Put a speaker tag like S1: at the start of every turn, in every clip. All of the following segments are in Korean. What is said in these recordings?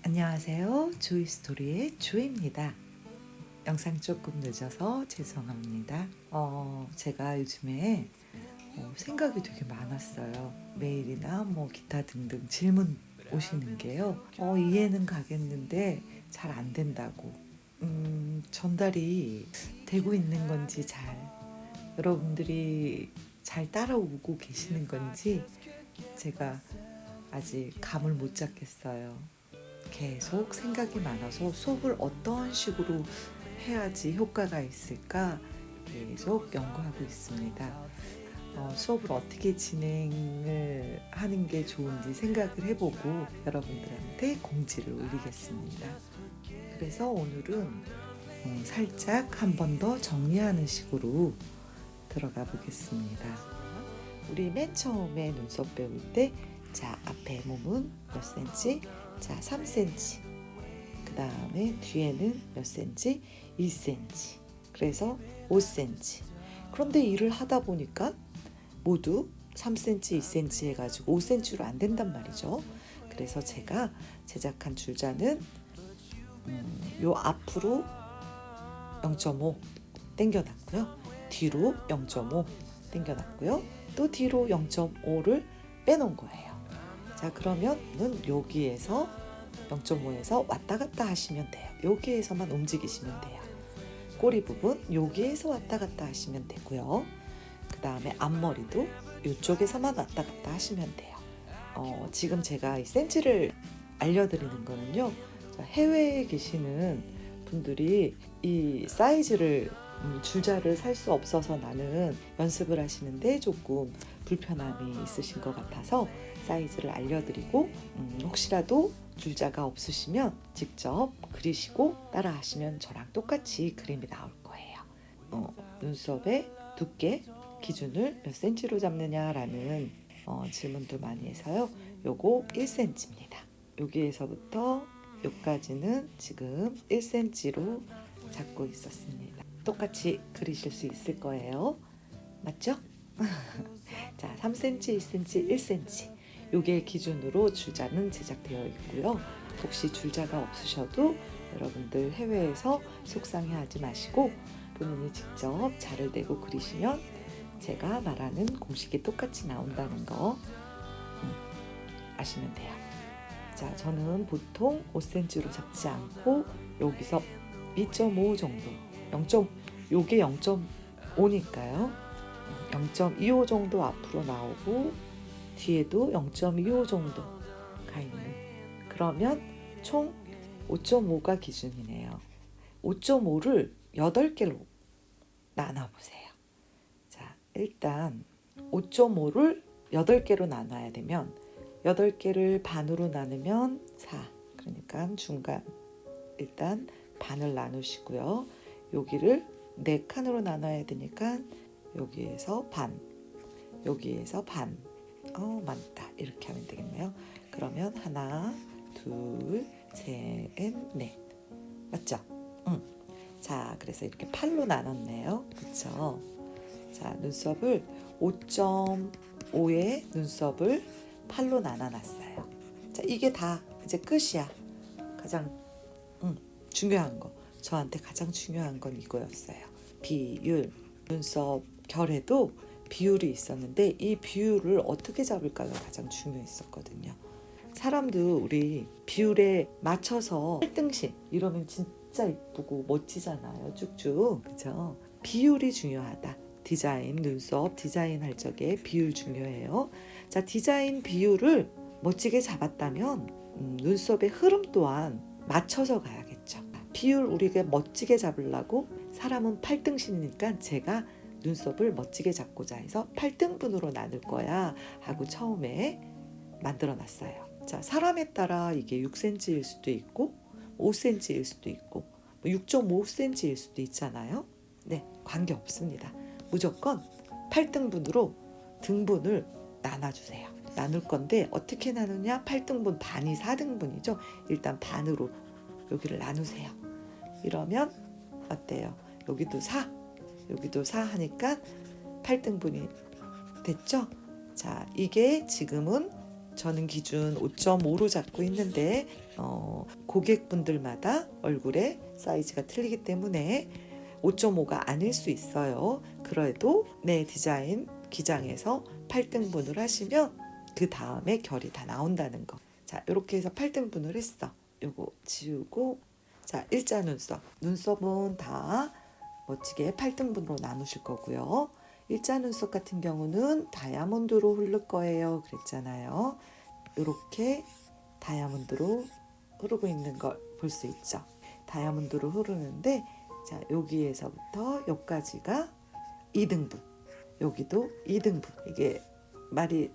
S1: 안녕하세요. 조이스토리의 조입니다. 영상 조금 늦어서 죄송합니다. 제가 요즘에 생각이 되게 많았어요. 메일이나 기타 등등 질문 오시는 게요. 이해는 가겠는데 잘 안 된다고. 전달이 되고 있는 건지 여러분들이 잘 따라오고 계시는 건지 제가 아직 감을 못 잡겠어요. 계속 생각이 많아서 수업을 어떤 식으로 해야지 효과가 있을까 계속 연구하고 있습니다. 수업을 어떻게 진행을 하는 게 좋은지 생각을 해보고 여러분들한테 공지를 올리겠습니다. 그래서 오늘은 살짝 한 번 더 정리하는 식으로 들어가 보겠습니다. 우리 맨 처음에 눈썹 배울 때 앞에 몸은 몇 센치? 3cm. 그 다음에 뒤에는 몇 cm? 1cm. 그래서 5cm. 그런데 일을 하다 보니까 모두 3cm, 2cm 해가지고 5cm로 안 된단 말이죠. 그래서 제가 제작한 줄자는 요 앞으로 0.5 당겨놨고요. 뒤로 0.5 당겨놨고요. 또 뒤로 0.5를 빼놓은 거예요. 자, 그러면은 여기에서 0.5에서 왔다 갔다 하시면 돼요. 여기에서만 움직이시면 돼요. 꼬리 부분 여기에서 왔다 갔다 하시면 되고요. 그 다음에 앞머리도 이쪽에서만 왔다 갔다 하시면 돼요. 지금 제가 이 센치를 알려드리는 거는요. 해외에 계시는 분들이 이 사이즈를 줄자를 살 수 없어서 나는 연습을 하시는데 조금 불편함이 있으신 것 같아서 사이즈를 알려드리고 혹시라도 줄자가 없으시면 직접 그리시고 따라 하시면 저랑 똑같이 그림이 나올 거예요. 눈썹의 두께 기준을 몇 cm로 잡느냐라는 질문도 많이 해서요. 요거 1cm입니다. 여기에서부터 여기까지는 지금 1cm로 잡고 있었습니다. 똑같이 그리실 수 있을 거예요. 맞죠? 자, 3cm, 1cm, 1cm 요게 기준으로 줄자는 제작되어 있고요. 혹시 줄자가 없으셔도 여러분들 해외에서 속상해하지 마시고 본인이 직접 자를 내고 그리시면 제가 말하는 공식이 똑같이 나온다는 거 아시면 돼요. 자, 저는 보통 5cm로 잡지 않고 여기서 2.5 정도, 요게 0.5니까요. 0.25 정도 앞으로 나오고 뒤에도 0.25 정도 가 있는. 그러면 총 5.5가 기준이네요. 5.5를 8개로 나눠보세요. 자, 일단 5.5를 8개로 나눠야 되면 8개를 반으로 나누면 4. 그러니까 중간 일단 반을 나누시고요. 여기를 4칸으로 나눠야 되니까 여기에서 반, 여기에서 반. 많다. 이렇게 하면 되겠네요. 그러면 하나, 둘, 셋, 넷. 맞죠? 자, 그래서 이렇게 8로 나눴네요. 그렇죠? 자, 눈썹을 5.5의 눈썹을 8로 나눠놨어요. 자, 이게 다 이제 끝이야. 가장 중요한 거. 저한테 가장 중요한 건 이거였어요. 비율. 눈썹 결에도 비율이 있었는데 이 비율을 어떻게 잡을까가 가장 중요했었거든요. 사람도 우리 비율에 맞춰서 8등신 이러면 진짜 이쁘고 멋지잖아요. 쭉쭉. 그죠? 비율이 중요하다. 디자인, 눈썹 디자인 할 적에 비율 중요해요. 자, 디자인 비율을 멋지게 잡았다면 눈썹의 흐름 또한 맞춰서 가야겠죠. 비율 우리가 멋지게 잡으려고 사람은 8등신이니까 제가 눈썹을 멋지게 잡고자 해서 8등분으로 나눌 거야 하고 처음에 만들어 놨어요. 자, 사람에 따라 이게 6cm일 수도 있고 5cm일 수도 있고 6.5cm일 수도 있잖아요. 네, 관계 없습니다. 무조건 8등분으로 등분을 나눠주세요. 나눌 건데 어떻게 나누냐? 8등분 반이 4등분이죠. 일단 반으로 여기를 나누세요. 이러면 어때요? 여기도 4, 여기도 4 하니까 8등분이 됐죠? 자, 이게 지금은 저는 기준 5.5로 잡고 있는데 고객분들마다 얼굴의 사이즈가 틀리기 때문에 5.5가 아닐 수 있어요. 그래도 내 디자인 기장에서 8등분을 하시면 그 다음에 결이 다 나온다는 거. 자, 이렇게 해서 8등분을 했어. 요거 지우고, 자, 일자 눈썹. 눈썹은 다 멋지게 8등분으로 나누실 거고요. 일자 눈썹 같은 경우는 다이아몬드로 흐를 거예요. 그랬잖아요. 이렇게 다이아몬드로 흐르고 있는 걸 볼 수 있죠. 다이아몬드로 흐르는데, 자, 여기에서부터 여기까지가 2등분. 여기도 2등분. 이게 말이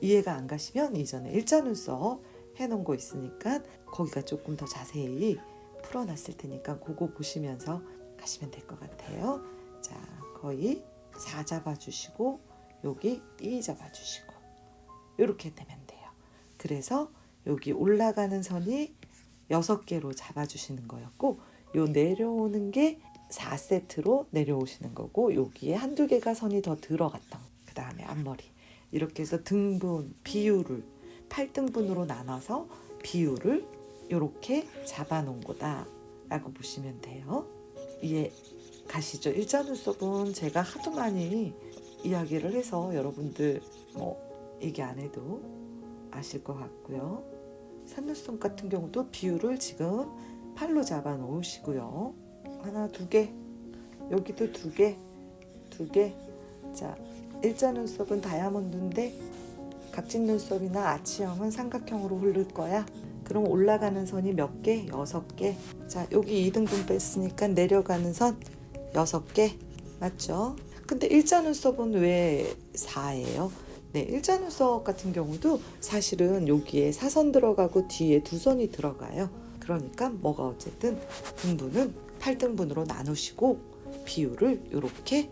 S1: 이해가 안 가시면 이전에 일자 눈썹 해놓은 거 있으니까 거기가 조금 더 자세히 풀어놨을 테니까 그거 보시면서 가시면 될 것 같아요. 자, 거의 4 잡아주시고 여기 2 잡아주시고 이렇게 되면 돼요. 그래서 여기 올라가는 선이 6개로 잡아주시는 거였고, 요 내려오는 게 4세트로 내려오시는 거고, 여기에 한두 개가 선이 더 들어갔던, 그 다음에 앞머리. 이렇게 해서 등분, 비율을 8등분으로 나눠서 비율을 이렇게 잡아놓은 거다 라고 보시면 돼요. 이해 가시죠? 일자 눈썹은 제가 하도 많이 이야기를 해서 여러분들 얘기 안 해도 아실 것 같고요. 산눈썹 같은 경우도 비율을 지금 팔로 잡아 놓으시고요. 하나, 2개, 여기도 2개, 2개. 자, 일자 눈썹은 다이아몬드인데 각진 눈썹이나 아치형은 삼각형으로 흐를 거야. 그럼 올라가는 선이 몇 개? 6개. 자, 여기 2등분 뺐으니까 내려가는 선 6개. 맞죠? 근데 일자 눈썹은 왜 4예요? 네, 일자 눈썹 같은 경우도 사실은 여기에 사선 들어가고 뒤에 2선이 들어가요. 그러니까 뭐가 어쨌든 등분은 8등분으로 나누시고 비율을 이렇게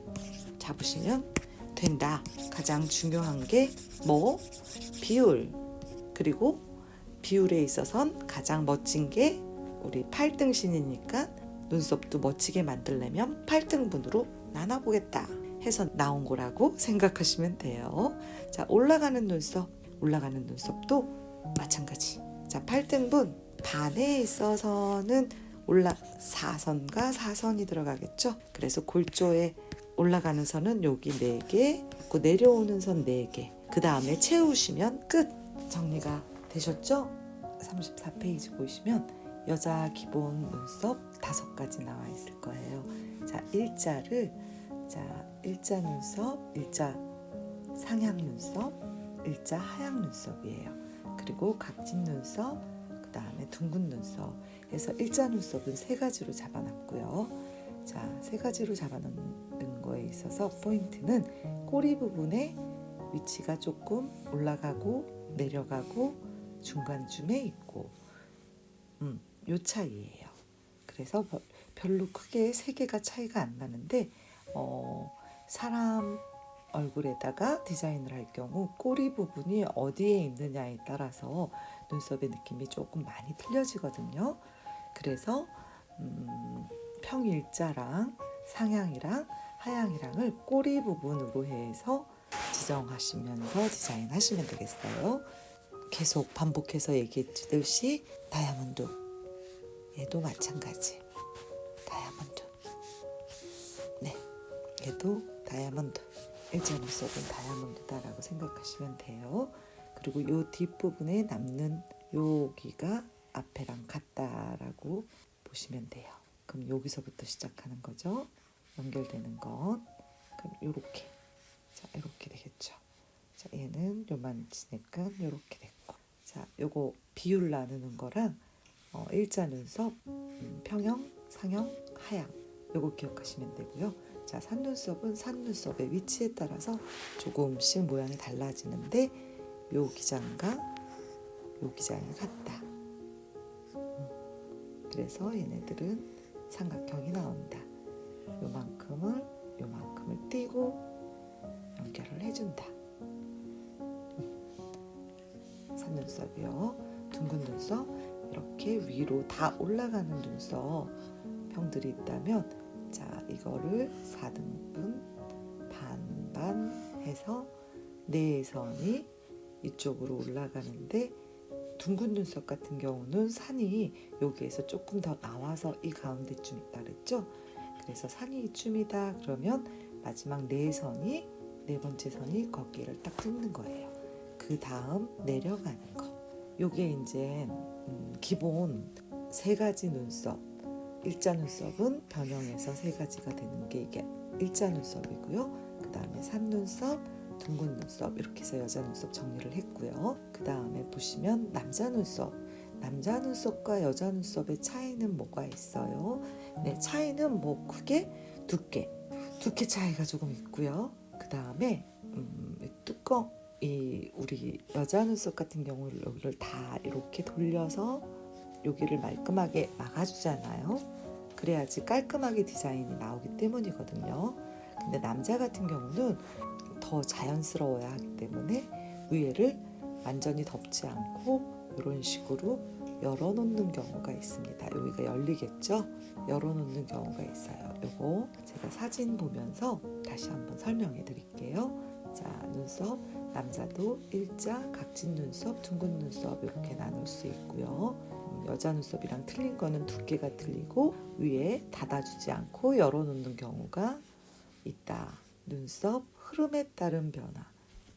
S1: 잡으시면 된다. 가장 중요한 게 비율. 그리고 비율에 있어선 가장 멋진 게 우리 8등신이니까 눈썹도 멋지게 만들려면 8등분으로 나눠보겠다 해서 나온 거라고 생각하시면 돼요. 자, 올라가는 눈썹도 마찬가지. 자, 8등분 반에 있어서는 4선과 4선이 들어가겠죠. 그래서 골조에 올라가는 선은 여기 4개, 그 내려오는 선 4개. 그 다음에 채우시면 끝. 정리가 되셨죠? 34페이지 보시면 여자 기본 눈썹 5가지 나와 있을 거예요. 자, 일자 눈썹, 일자 상향 눈썹, 일자 하향 눈썹이에요. 그리고 각진 눈썹, 그 다음에 둥근 눈썹 해서 일자 눈썹은 3가지로 잡아놨고요. 자, 3가지로 잡아놓는 거에 있어서 포인트는 꼬리 부분에 위치가 조금 올라가고 내려가고 중간쯤에 있고 요 차이예요. 그래서 별로 크게 3개가 차이가 안 나는데 사람 얼굴에다가 디자인을 할 경우 꼬리 부분이 어디에 있느냐에 따라서 눈썹의 느낌이 조금 많이 틀려지거든요. 그래서 평일자랑 상향이랑 하향이랑을 꼬리 부분으로 해서 지정하시면서 디자인하시면 되겠어요. 계속 반복해서 얘기했듯이 다이아몬드, 얘도 마찬가지. 다이아몬드. 네, 얘도 다이아몬드. 일자 눈썹은 다이아몬드다라고 생각하시면 돼요. 그리고 요 뒷부분에 남는 여기가 앞에랑 같다라고 보시면 돼요. 그럼 여기서부터 시작하는 거죠. 연결되는 건. 그럼 요렇게. 자, 이렇게 되겠죠. 자, 얘는 요만치니까 요렇게 됐고. 자, 요거 비율 나누는 거랑 일자 눈썹, 평형, 상형, 하향. 요거 기억하시면 되고요. 자, 산눈썹은 산눈썹의 위치에 따라서 조금씩 모양이 달라지는데 요 기장과 요 기장이 같다. 그래서 얘네들은 삼각형이 나온다. 요만큼을 띄고 연결을 해준다. 산눈썹이요. 둥근 눈썹 이렇게 위로 다 올라가는 눈썹 형들이 있다면 자, 이거를 4등분 반반 해서 4선이 이쪽으로 올라가는데 둥근 눈썹 같은 경우는 산이 여기에서 조금 더 나와서 이 가운데쯤 있다 그랬죠. 그래서 산이 이쯤이다 그러면 마지막 네 번째 선이 거기를 딱 뚫는 거예요. 그 다음 내려가는 거. 요게 이제 기본 세 가지 눈썹. 일자 눈썹은 변형해서 세 가지가 되는 게 이게 일자 눈썹이고요. 그 다음에 산눈썹, 둥근 눈썹 이렇게 해서 여자 눈썹 정리를 했고요. 그 다음에 보시면 남자 눈썹과 여자 눈썹의 차이는 뭐가 있어요? 네, 차이는 뭐 크게 두께 차이가 조금 있고요. 그 다음에 뚜껑 우리 여자 눈썹 같은 경우는 여기를 다 이렇게 돌려서 여기를 말끔하게 막아주잖아요. 그래야지 깔끔하게 디자인이 나오기 때문이거든요. 근데 남자 같은 경우는 더 자연스러워야 하기 때문에 위에를 완전히 덮지 않고 이런 식으로 열어놓는 경우가 있습니다. 여기가 열리겠죠? 열어놓는 경우가 있어요. 요거 제가 사진 보면서 다시 한번 설명해 드릴게요. 자, 눈썹 남자도 일자, 각진 눈썹, 둥근 눈썹 이렇게 나눌 수 있고요. 여자 눈썹이랑 틀린 거는 두께가 틀리고 위에 닫아주지 않고 열어놓는 경우가 있다. 눈썹 흐름에 따른 변화.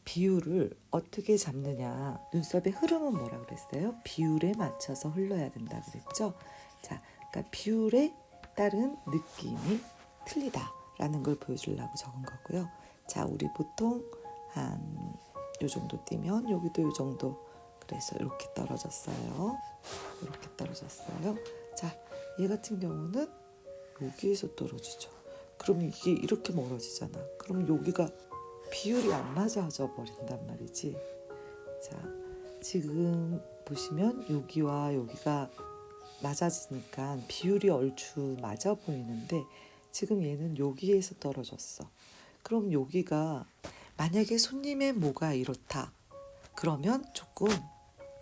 S1: 비율을 어떻게 잡느냐. 눈썹의 흐름은 뭐라 그랬어요? 비율에 맞춰서 흘러야 된다 그랬죠. 자, 그러니까 비율에 따른 느낌이 틀리다라는 걸 보여주려고 적은 거고요. 자, 우리 보통 한 요 정도 띄면 여기도 요 정도, 그래서 이렇게 떨어졌어요. 이렇게 떨어졌어요. 자, 얘 같은 경우는 여기에서 떨어지죠. 그럼 이게 이렇게 멀어지잖아. 그럼 여기가 비율이 안 맞아져 버린단 말이지. 자, 지금 보시면 여기와 여기가 맞아지니까 비율이 얼추 맞아 보이는데 지금 얘는 여기에서 떨어졌어. 그럼 여기가 만약에 손님의 모가 이렇다. 그러면 조금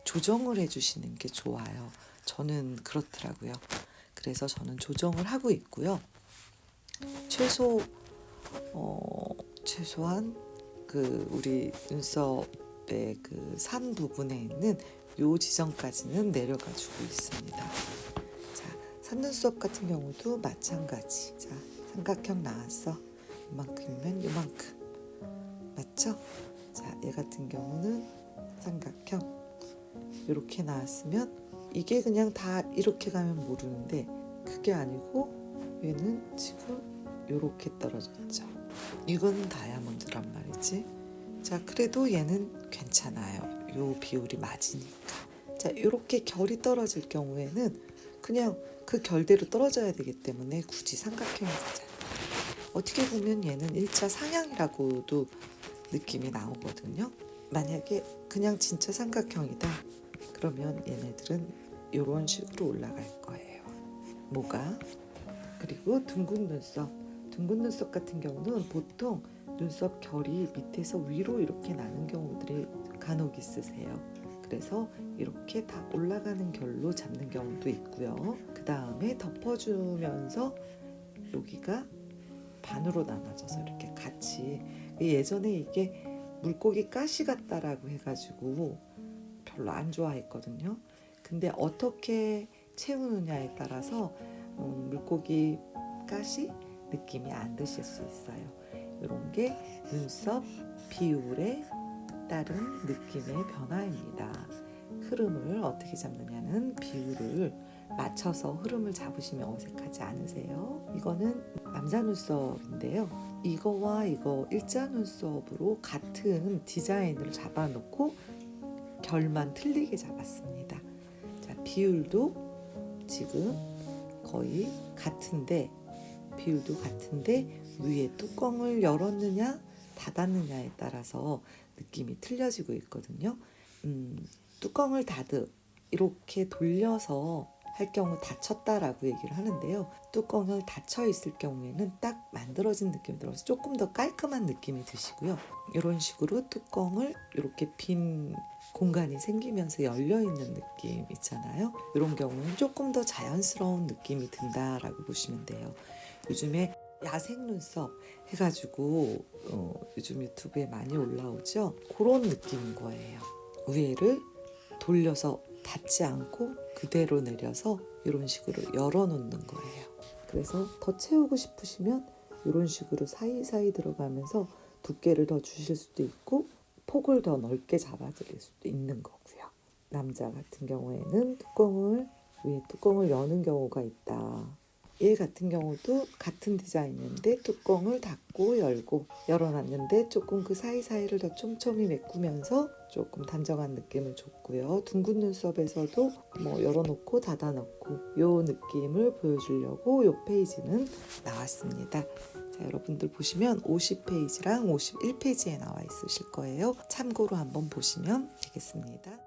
S1: 조정을 해주시는 게 좋아요. 저는 그렇더라고요. 그래서 저는 조정을 하고 있고요. 최소한 그 우리 눈썹의 그 산 부분에 있는 요 지점까지는 내려가 주고 있습니다. 자, 산눈썹 같은 경우도 마찬가지. 자, 삼각형 나왔어. 이만큼이면 이만큼. 맞죠? 자, 얘 같은 경우는 삼각형 이렇게 나왔으면 이게 그냥 다 이렇게 가면 모르는데 그게 아니고 얘는 지금 이렇게 떨어졌죠. 이거는 다이아몬드란 말이지. 자, 그래도 얘는 괜찮아요. 요 비율이 맞으니까. 자, 이렇게 결이 떨어질 경우에는 그냥 그 결대로 떨어져야 되기 때문에 굳이 삼각형이 되잖아요. 어떻게 보면 얘는 일자 상향이라고도 느낌이 나오거든요. 만약에 그냥 진짜 삼각형이다 그러면 얘네들은 이런 식으로 올라갈 거예요. 뭐가? 그리고 둥근 눈썹 같은 경우는 보통 눈썹 결이 밑에서 위로 이렇게 나는 경우들이 간혹 있으세요. 그래서 이렇게 다 올라가는 결로 잡는 경우도 있고요. 그 다음에 덮어주면서 여기가 반으로 나눠져서 이렇게 같이, 예전에 이게 물고기 가시 같다라고 해가지고 별로 안 좋아했거든요. 근데 어떻게 채우느냐에 따라서 물고기 가시 느낌이 안 드실 수 있어요. 이런 게 눈썹 비율에 따른 느낌의 변화입니다. 흐름을 어떻게 잡느냐는 비율을 맞춰서 흐름을 잡으시면 어색하지 않으세요? 이거는 남자 눈썹인데요. 이거와 이거 일자 눈썹으로 같은 디자인을 잡아놓고 결만 틀리게 잡았습니다. 자, 비율도 지금 거의 같은데 비율도 같은데 위에 뚜껑을 열었느냐 닫았느냐에 따라서 느낌이 틀려지고 있거든요. 뚜껑을 이렇게 돌려서 할 경우 닫혔다라고 얘기를 하는데요. 뚜껑을 닫혀 있을 경우에는 딱 만들어진 느낌이 들어서 조금 더 깔끔한 느낌이 드시고요. 이런 식으로 뚜껑을 이렇게 빈 공간이 생기면서 열려있는 느낌 있잖아요. 이런 경우는 조금 더 자연스러운 느낌이 든다라고 보시면 돼요. 요즘에 야생 눈썹 해가지고 요즘 유튜브에 많이 올라오죠. 그런 느낌인 거예요. 위에를 돌려서 닫지 않고 그대로 내려서 이런 식으로 열어놓는 거예요. 그래서 더 채우고 싶으시면 이런 식으로 사이사이 들어가면서 두께를 더 주실 수도 있고 폭을 더 넓게 잡아드릴 수도 있는 거고요. 남자 같은 경우에는 위에 뚜껑을 여는 경우가 있다. 얘 같은 경우도 같은 디자인인데 뚜껑을 닫고 열고 열어놨는데 조금 그 사이사이를 더 촘촘히 메꾸면서 조금 단정한 느낌을 줬고요. 둥근 눈썹에서도 뭐 열어놓고 닫아놓고 요 느낌을 보여주려고 요 페이지는 나왔습니다. 자, 여러분들 보시면 50페이지랑 51페이지에 나와 있으실 거예요. 참고로 한번 보시면 되겠습니다.